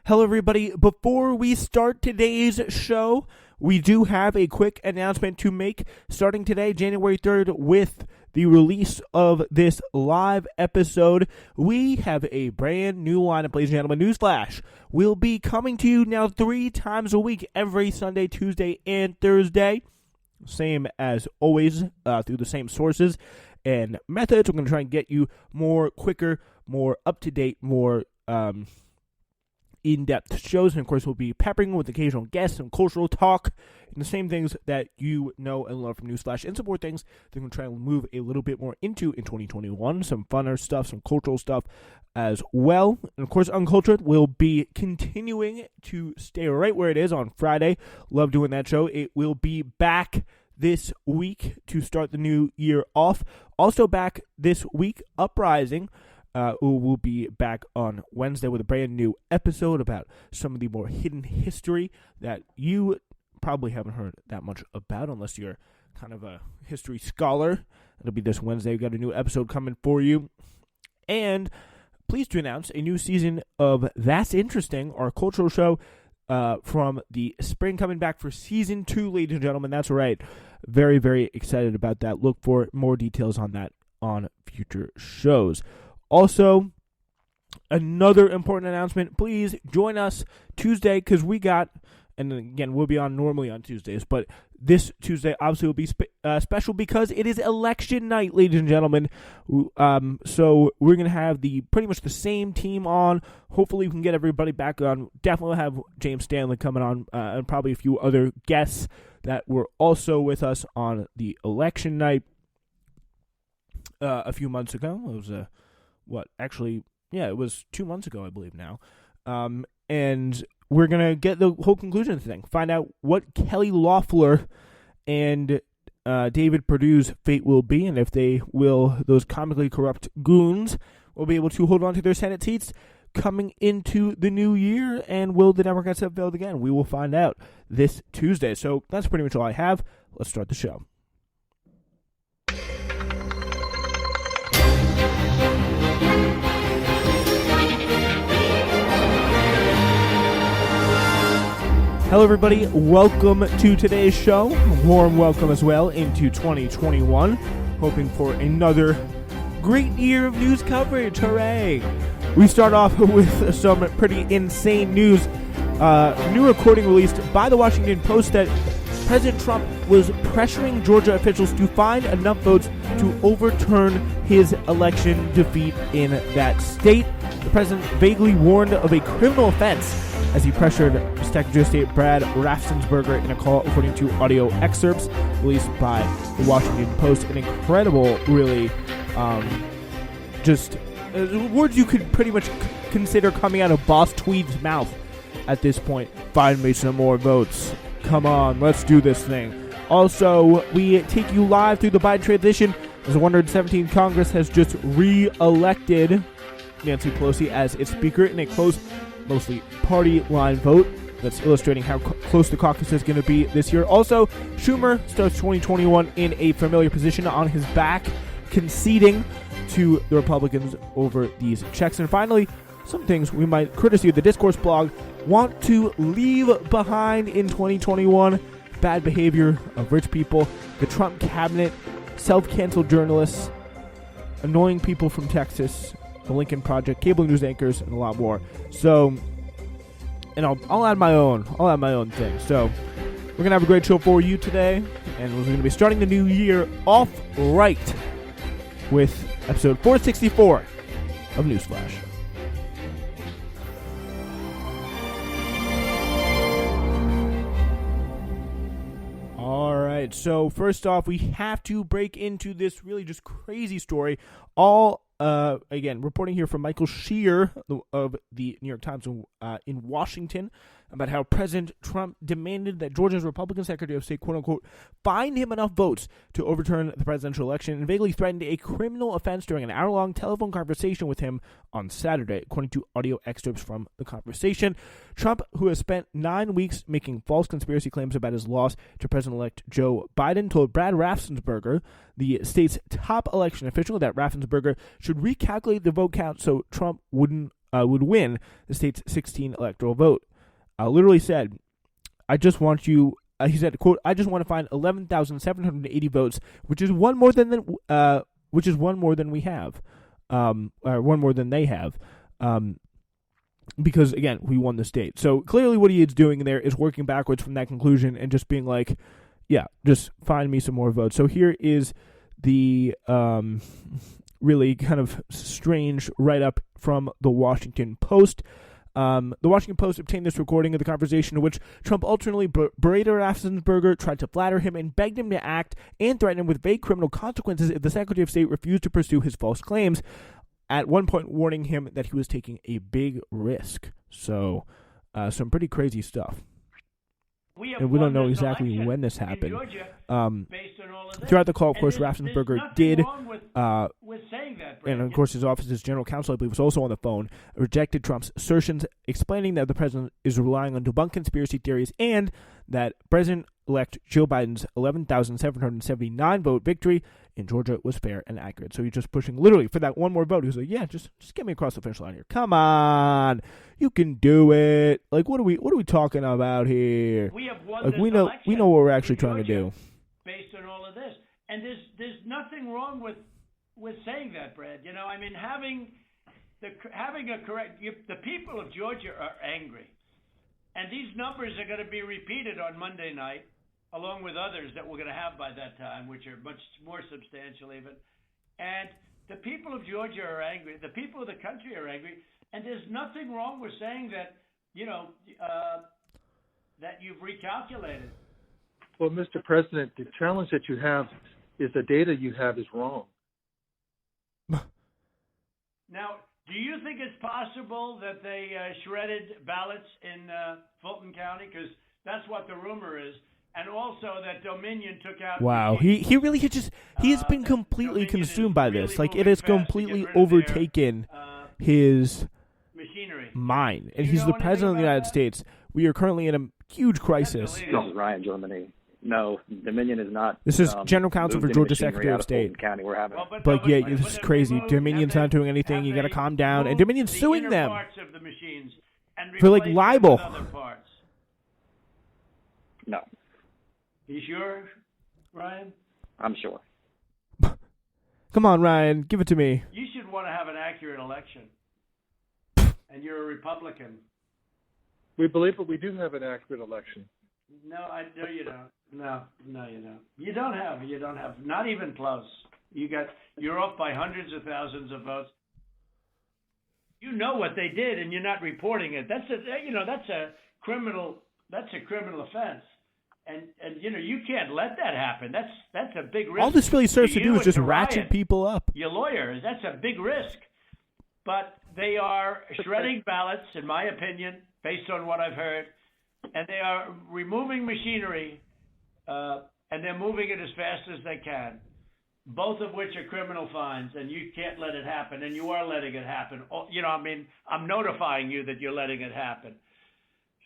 Hello, everybody. Before we start today's show, we do have a quick announcement to make. Starting today, January 3rd, with the release of this live episode, we have a brand new lineup, ladies and gentlemen. Newsflash, we'll be coming to you now 3 times a week, every Sunday, Tuesday, and Thursday. Same as always, through the same sources and methods. We're going to try and get you more quicker, more up-to-date, more in-depth shows, and of course we'll be peppering with occasional guests and cultural talk and the same things that you know and love from Newsflash, and some more things that we're going to try and move a little bit more into in 2021, some funner stuff, some cultural stuff as well. And of course, Uncultured will be continuing to stay right where it is on Friday. Love doing that show. It will be back this week to start the new year off. Also back this week, Uprising will be back on Wednesday with a brand new episode about some of the more hidden history that you probably haven't heard that much about unless you're kind of a history scholar. It'll be this Wednesday. We've got a new episode coming for you. And pleased to announce a new season of That's Interesting, our cultural show from the spring, coming back for season 2, ladies and gentlemen. That's right. Very, very excited about that. Look for more details on that on future shows. Also, another important announcement, please join us Tuesday, because we got, and again, we'll be on normally on Tuesdays, but this Tuesday obviously will be special because it is election night, ladies and gentlemen. So we're going to have pretty much the same team on. Hopefully we can get everybody back on. Definitely have James Stanley coming on, and probably a few other guests that were also with us on the election night a few months ago. It was it was 2 months ago, I believe now. And we're going to get the whole conclusion of the thing. Find out what Kelly Loeffler and David Perdue's fate will be, and if those comically corrupt goons will be able to hold on to their Senate seats coming into the new year, and will the Democrats have failed again? We will find out this Tuesday. So that's pretty much all I have. Let's start the show. Hello, everybody. Welcome to today's show. A warm welcome as well into 2021. Hoping for another great year of news coverage. Hooray! We start off with some pretty insane news. New recording released by the Washington Post that President Trump was pressuring Georgia officials to find enough votes to overturn his election defeat in that state. The president vaguely warned of a criminal offense as he pressured Secretary of State Brad Raffensperger in a call, according to audio excerpts released by the Washington Post. An incredible, really, words you could pretty much consider coming out of Boss Tweed's mouth at this point. Find me some more votes. Come on, let's do this thing. Also, we take you live through the Biden transition as the 117th Congress has just re-elected Nancy Pelosi as its speaker in a close, mostly party line vote. That's illustrating how close the caucus is going to be this year. Also, Schumer starts 2021 in a familiar position on his back, conceding to the Republicans over these checks. And finally, some things we might, courtesy of the Discourse blog, want to leave behind in 2021. Bad behavior of rich people, the Trump cabinet, self-canceled journalists, annoying people from Texas, the Lincoln Project, cable news anchors, and a lot more. So, and I'll add my own thing. So, we're going to have a great show for you today, and we're going to be starting the new year off right with episode 464 of Newsflash. All right, so first off, we have to break into this really just crazy story. Again, reporting here from Michael Shear of the New York Times in Washington about how President Trump demanded that Georgia's Republican Secretary of State, quote-unquote, find him enough votes to overturn the presidential election, and vaguely threatened a criminal offense during an hour-long telephone conversation with him on Saturday, according to audio excerpts from the conversation. Trump, who has spent 9 weeks making false conspiracy claims about his loss to President-elect Joe Biden, told Brad Raffensperger, the state's top election official, that Raffensperger should recalculate the vote count so Trump wouldn't would win the state's 16 electoral vote. Literally said, "I just want you." He said, "quote, I just want to find 11,780 votes, which is one more than we have, or one more than they have." Because, again, we won the state. So clearly what he is doing there is working backwards from that conclusion and just being like, yeah, just find me some more votes. So here is the really kind of strange write-up from the Washington Post. The Washington Post obtained this recording of the conversation in which Trump alternately berated Raffensperger, tried to flatter him, and begged him to act and threatened him with vague criminal consequences if the Secretary of State refused to pursue his false claims, at one point warning him that he was taking a big risk. So, some pretty crazy stuff. And we don't know exactly when this happened. Throughout the call, of course, Raffensperger did, and of course his office's general counsel, I believe, was also on the phone, rejected Trump's assertions, explaining that the president is relying on debunked conspiracy theories and that President-elect Joe Biden's 11,779 vote victory in Georgia was fair and accurate. So he's just pushing literally for that one more vote. He's like, yeah, just get me across the finish line here. Come on, you can do it. Like, what are we talking about here? We have won like, this we know what we're actually trying to do. Based on all of this, and there's nothing wrong with saying that, Brad. You know, I mean, having a correct. The people of Georgia are angry, and these numbers are going to be repeated on Monday night, along with others that we're going to have by that time, which are much more substantial even. And the people of Georgia are angry. The people of the country are angry. And there's nothing wrong with saying that, that you've recalculated. Well, Mr. President, the challenge that you have is the data you have is wrong. Now, do you think it's possible that they shredded ballots in Fulton County? Because that's what the rumor is. And also that Dominion took out... Wow, he really he has been completely consumed by this. Like, it has completely overtaken his machinery. Mind. And he's the president of the United States. We are currently in a huge crisis. This is Ryan, Germany. No, Dominion is not. This is General Counsel for Georgia Secretary of State. County we're having. But yeah, this is crazy. Dominion's not doing anything. You got to calm down. And Dominion's suing them for, like, libel. No. You sure, Ryan? I'm sure. Come on, Ryan. Give it to me. You should want to have an accurate election. And you're a Republican. We believe that we do have an accurate election. No, you don't. No, you don't. You don't have. Not even close. You're off by hundreds of thousands of votes. You know what they did, and you're not reporting it. That's a criminal offense. And you can't let that happen. That's a big risk. All this really serves to do is just ratchet people up. Your lawyer, that's a big risk. But they are shredding ballots, in my opinion, based on what I've heard, and they are removing machinery, and they're moving it as fast as they can, both of which are criminal fines, and you can't let it happen, and you are letting it happen. I'm notifying you that you're letting it happen.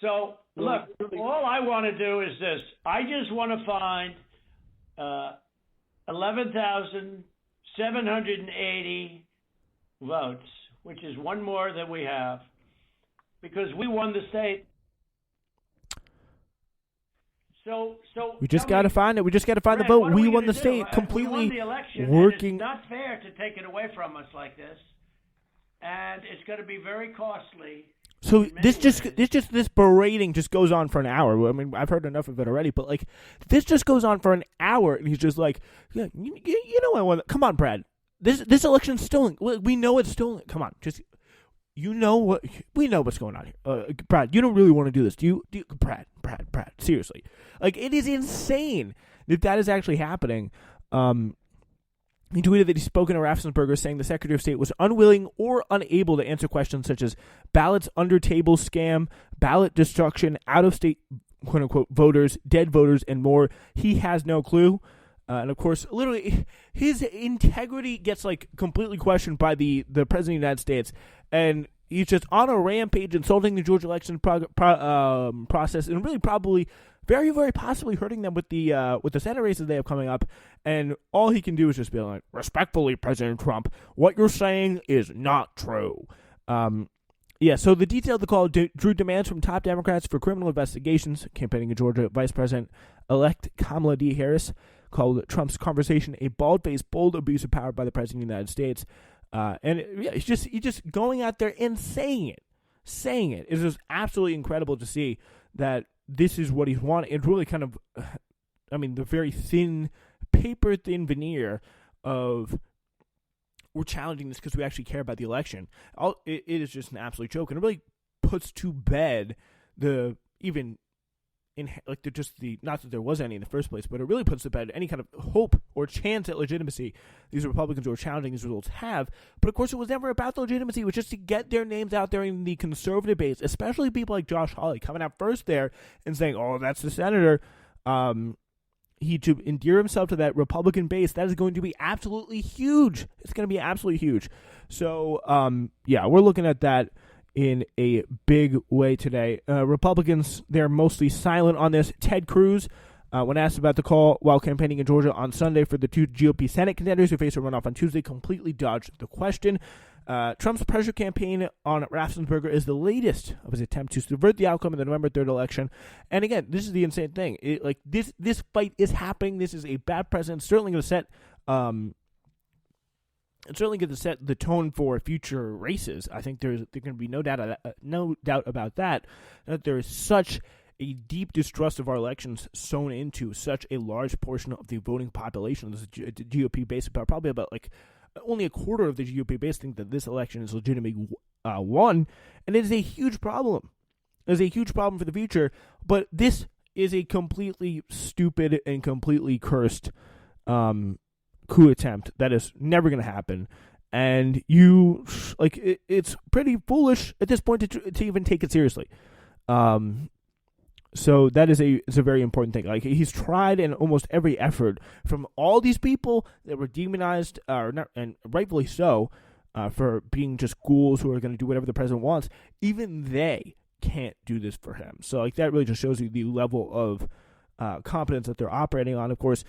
So, look, all I want to do is this. I just want to find 11,780 votes, which is one more than we have, because we won the state. So we just got to find it. We just got to find the vote. We won the state completely. We won the election, working. And it's not fair to take it away from us like this, and it's going to be very costly. So this berating just goes on for an hour. I mean, I've heard enough of it already, but like this just goes on for an hour, and he's just like, yeah, you know, I won. Come on, Brad. This election's stolen. We know it's stolen. Come on, just we know what's going on here. Brad, you don't really want to do this, do you? Brad, seriously, like it is insane that is actually happening. He tweeted that he's spoken to Raffensperger, saying the Secretary of State was unwilling or unable to answer questions such as ballots under table scam, ballot destruction, out-of-state, quote-unquote, voters, dead voters, and more. He has no clue. And, of course, literally, his integrity gets, like, completely questioned by the President of the United States. And he's just on a rampage insulting the Georgia election process and really probably very, very possibly hurting them with the Senate races they have coming up. And all he can do is just be like, respectfully, President Trump, what you're saying is not true. Yeah, so the detail of the call drew demands from top Democrats for criminal investigations. Campaigning in Georgia, Vice President-elect Kamala D. Harris called Trump's conversation a bald-faced, bold abuse of power by the President of the United States. He's just going out there and saying it. It's just absolutely incredible to see that this is what he's wanting. It's really kind of, the very paper-thin veneer of we're challenging this because we actually care about the election. It is just an absolute joke, and it really puts to bed not that there was any in the first place, but it really puts to bed any kind of hope or chance at legitimacy these Republicans who are challenging these results have. But of course, it was never about the legitimacy. It was just to get their names out there in the conservative base, especially people like Josh Hawley coming out first there and saying, "Oh, that's the senator." He to endear himself to that Republican base, that is going to be absolutely huge. It's going to be absolutely huge. So, we're looking at that in a big way today. Republicans, they're mostly silent on this. Ted Cruz, when asked about the call while campaigning in Georgia on Sunday for the two GOP Senate contenders who face a runoff on Tuesday, completely dodged the question. Trump's pressure campaign on Raffensperger is the latest of his attempt to subvert the outcome of the November 3rd election. And again, this is the insane thing. This fight is happening. This is a bad precedent. Certainly going to set the tone for future races. I think there's going to be no doubt about that. That there is such a deep distrust of our elections sown into such a large portion of the voting population of the GOP base, probably about only a quarter of the GOP base think that this election is legitimately won, and it is a huge problem. It is a huge problem for the future, but this is a completely stupid and completely cursed coup attempt that is never going to happen, and it's pretty foolish at this point to even take it seriously. So that is it's a very important thing. He's tried in almost every effort from all these people that were demonized, and rightfully so, for being just ghouls who are going to do whatever the president wants. Even they can't do this for him. So that really just shows you the level of competence that they're operating on. Of course,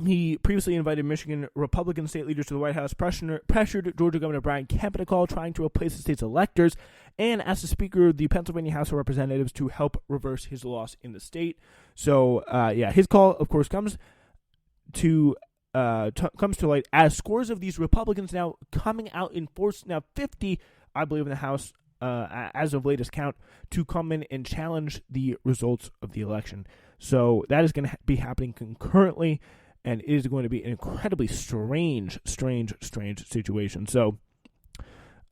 he previously invited Michigan Republican state leaders to the White House, pressured Georgia Governor Brian Kemp to call, trying to replace the state's electors, and asked the Speaker of the Pennsylvania House of Representatives to help reverse his loss in the state. So, his call, of course, comes to light as scores of these Republicans now coming out in force. Now, 50, I believe, in the House, as of latest count, to come in and challenge the results of the election. So that is going to be happening concurrently. And it is going to be an incredibly strange situation. So,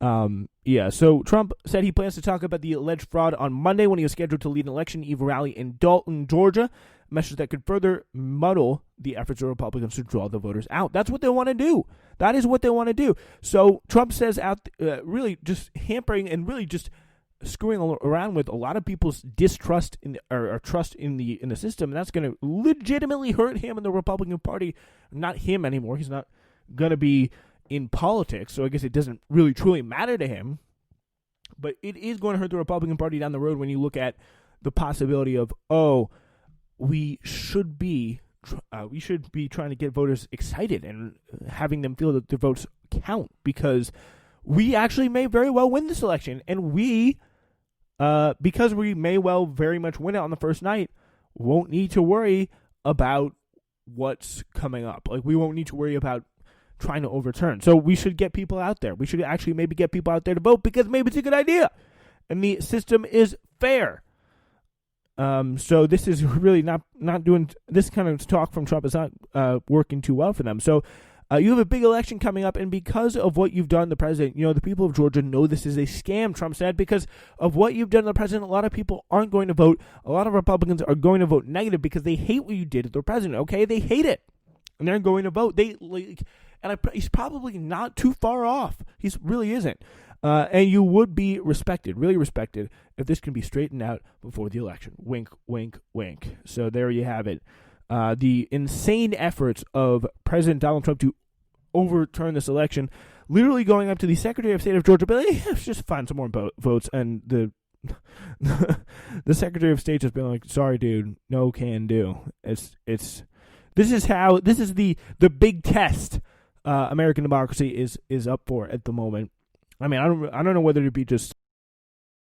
So Trump said he plans to talk about the alleged fraud on Monday when he was scheduled to lead an election eve rally in Dalton, Georgia. Measures that could further muddle the efforts of Republicans to draw the voters out. That's what they want to do. That is what they want to do. So Trump says really just hampering and really just screwing around with a lot of people's distrust or trust in the system, and that's going to legitimately hurt him and the Republican Party. Not him anymore. He's not going to be in politics, so I guess it doesn't really truly matter to him. But it is going to hurt the Republican Party down the road when you look at the possibility of, we should be trying to get voters excited and having them feel that their votes count, because we actually may very well win this election, and because we may well very much win it on the first night, won't need to worry about what's coming up. We won't need to worry about trying to overturn. So we should get people out there. We should actually maybe get people out there to vote, because maybe it's a good idea. And the system is fair. So this is really not doing, this kind of talk from Trump is not working too well for them. So you have a big election coming up, and because of what you've done, the president, the people of Georgia know this is a scam, Trump said. Because of what you've done to the president, a lot of people aren't going to vote. A lot of Republicans are going to vote negative because they hate what you did to the president, okay? They hate it, and they're going to vote. He's probably not too far off. He really isn't. And you would be respected, really respected, if this can be straightened out before the election. Wink, wink, wink. So there you have it. The insane efforts of President Donald Trump to overturn this election, literally going up to the Secretary of State of Georgia, but let's just find some more votes, and the Secretary of State just been like, sorry, dude, no can do. This is the big test American democracy is up for at the moment. I mean, I don't know whether to be just